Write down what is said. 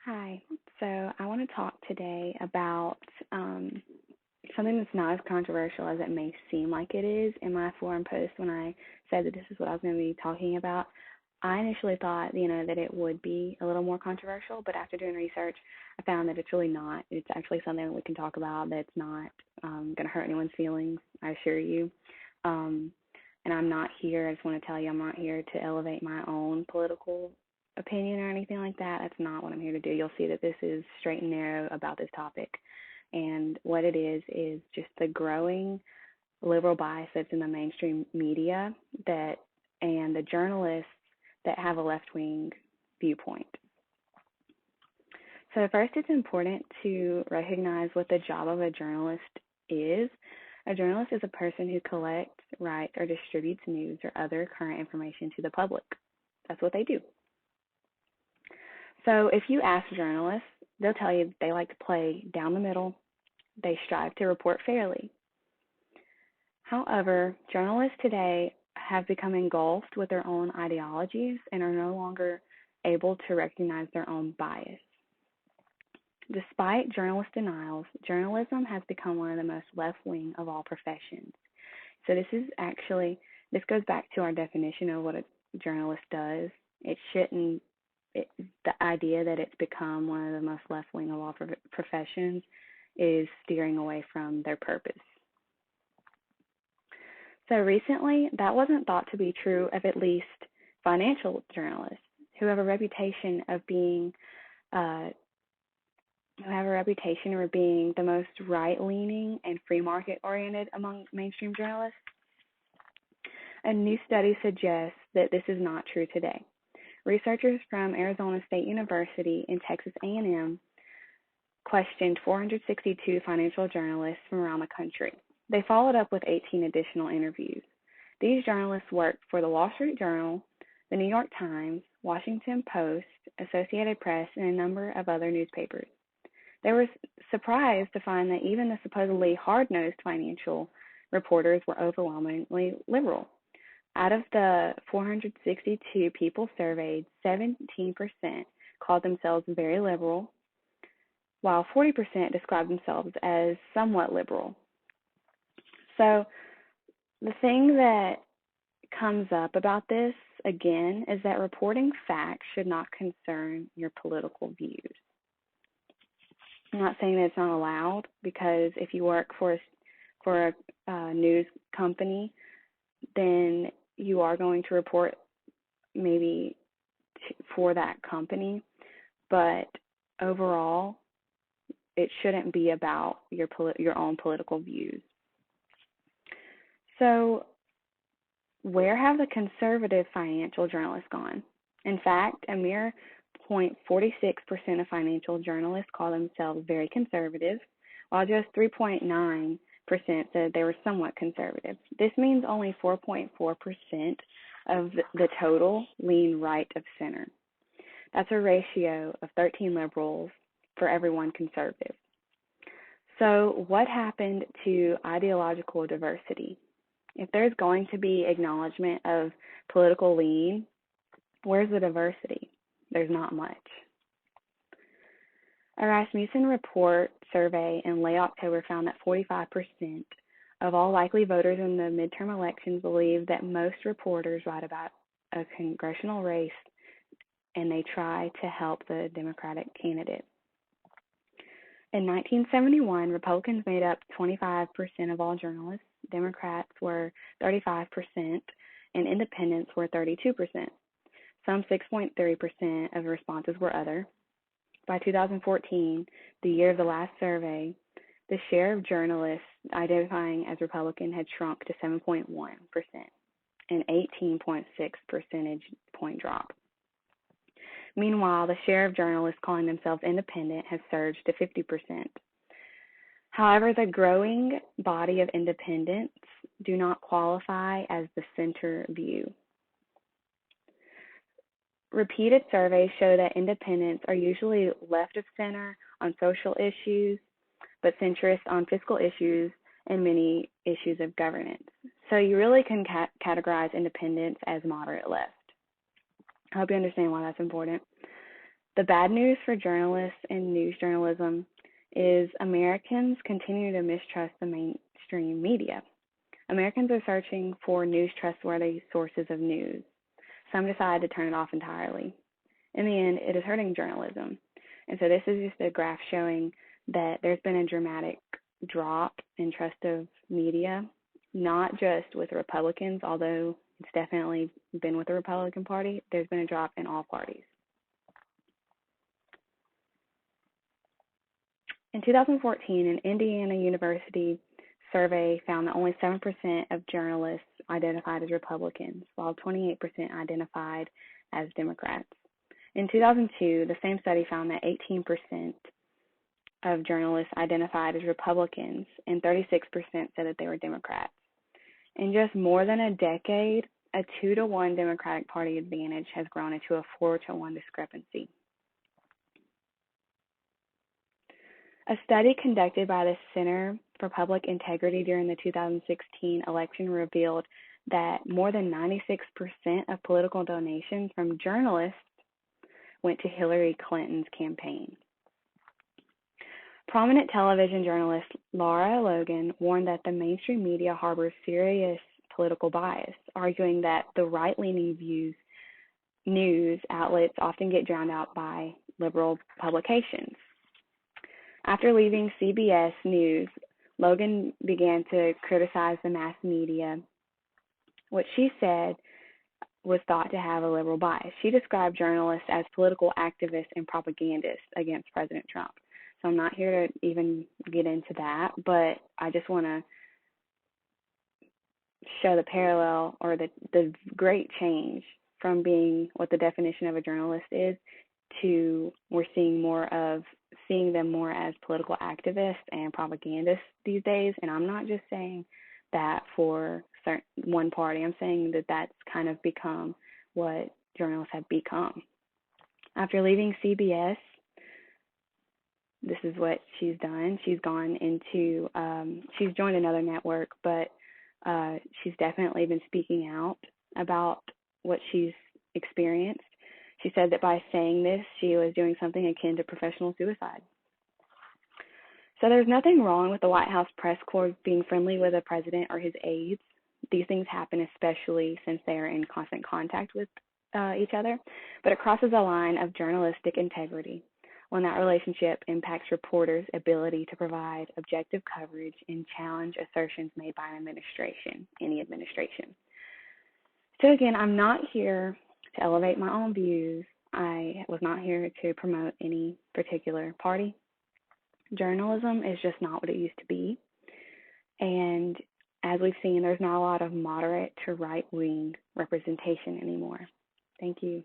Hi. So I want to talk today about something that's not as controversial as it may seem like it is. In my forum post, when I said that this is what I was going to be talking about, I initially thought, that it would be a little more controversial, but after doing research, I found that it's really not. It's actually something we can talk about that's not going to hurt anyone's feelings, I assure you. Um, and I'm not here, I just want to tell you, I'm not here to elevate my own political opinion or anything like that. That's not what I'm here to do. You'll see that this is straight and narrow about this topic. And what it is just the growing liberal bias that's in the mainstream media that and the journalists that have a left wing viewpoint. So first, it's important to recognize what the job of a journalist is. A journalist is a person who collects, writes, or distributes news or other current information to the public. That's what they do. So if you ask journalists, they'll tell you they like to play down the middle. They strive to report fairly. However, journalists today have become engulfed with their own ideologies and are no longer able to recognize their own bias. Despite journalist denials, journalism has become one of the most left-wing of all professions. So this goes back to our definition of what a journalist does. The idea that it's become one of the most left-wing of all professions is steering away from their purpose. So recently, that wasn't thought to be true of at least financial journalists who have a reputation of being the most right-leaning and free market-oriented among mainstream journalists. A new study suggests that this is not true today. Researchers from Arizona State University and Texas A&M questioned 462 financial journalists from around the country. They followed up with 18 additional interviews. These journalists worked for the Wall Street Journal, the New York Times, Washington Post, Associated Press, and a number of other newspapers. They were surprised to find that even the supposedly hard-nosed financial reporters were overwhelmingly liberal. Out of the 462 people surveyed, 17% called themselves very liberal, while 40% described themselves as somewhat liberal. So the thing that comes up about this, again, is that reporting facts should not concern your political views. I'm not saying that it's not allowed, because if you work for a news company, then you are going to report maybe for that company, but overall, it shouldn't be about your own political views. So, where have the conservative financial journalists gone? In fact, a mere 0.46% of financial journalists call themselves very conservative, while just 3.9% said they were somewhat conservative. This means only 4.4% of the total lean right of center. That's a ratio of 13 liberals for every one conservative. So what happened to ideological diversity? If there's going to be acknowledgement of political lean, where's the diversity? There's not much. A Rasmussen report survey in late October found that 45% of all likely voters in the midterm elections believe that most reporters write about a congressional race and they try to help the Democratic candidate. In 1971, Republicans made up 25% of all journalists, Democrats were 35%, and independents were 32%. Some 6.3% of responses were other. By 2014, the year of the last survey, the share of journalists identifying as Republican had shrunk to 7.1%, an 18.6 percentage point drop. Meanwhile, the share of journalists calling themselves independent has surged to 50%. However, the growing body of independents do not qualify as the center view. Repeated surveys show that independents are usually left of center on social issues, but centrist on fiscal issues and many issues of governance. So you really can categorize independents as moderate left. I hope you understand why that's important. The bad news for journalists and news journalism is Americans continue to mistrust the mainstream media. Americans are searching for news trustworthy sources of news. Some decide to turn it off entirely. In the end, it is hurting journalism. And so this is just a graph showing that there's been a dramatic drop in trust of media, not just with Republicans, although it's definitely been with the Republican Party. There's been a drop in all parties. In 2014, an Indiana University survey found that only 7% of journalists identified as Republicans, while 28% identified as Democrats. In 2002, the same study found that 18% of journalists identified as Republicans and 36% said that they were Democrats. In just more than a decade, a 2-to-1 Democratic Party advantage has grown into a 4-to-1 discrepancy. A study conducted by the Center for Public Integrity during the 2016 election revealed that more than 96% of political donations from journalists went to Hillary Clinton's campaign. Prominent television journalist Lara Logan warned that the mainstream media harbors serious political bias, arguing that the right-leaning news outlets often get drowned out by liberal publications. After leaving CBS News, Logan began to criticize the mass media, which she said was thought to have a liberal bias. She described journalists as political activists and propagandists against President Trump. So I'm not here to even get into that, but I just want to show the parallel or the great change from being what the definition of a journalist is to we're seeing them more as political activists and propagandists these days. And I'm not just saying that for one party. I'm saying that that's kind of become what journalists have become. After leaving CBS, this is what she's done. She's gone into, she's joined another network, but she's definitely been speaking out about what she's experienced. She said that by saying this, she was doing something akin to professional suicide. So there's nothing wrong with the White House press corps being friendly with a president or his aides. These things happen especially since they are in constant contact with each other, but it crosses a line of journalistic integrity when that relationship impacts reporters' ability to provide objective coverage and challenge assertions made by an administration, any administration. So again, I'm not here to elevate my own views. I was not here to promote any particular party. Journalism is just not what it used to be. And as we've seen, there's not a lot of moderate to right-wing representation anymore. Thank you.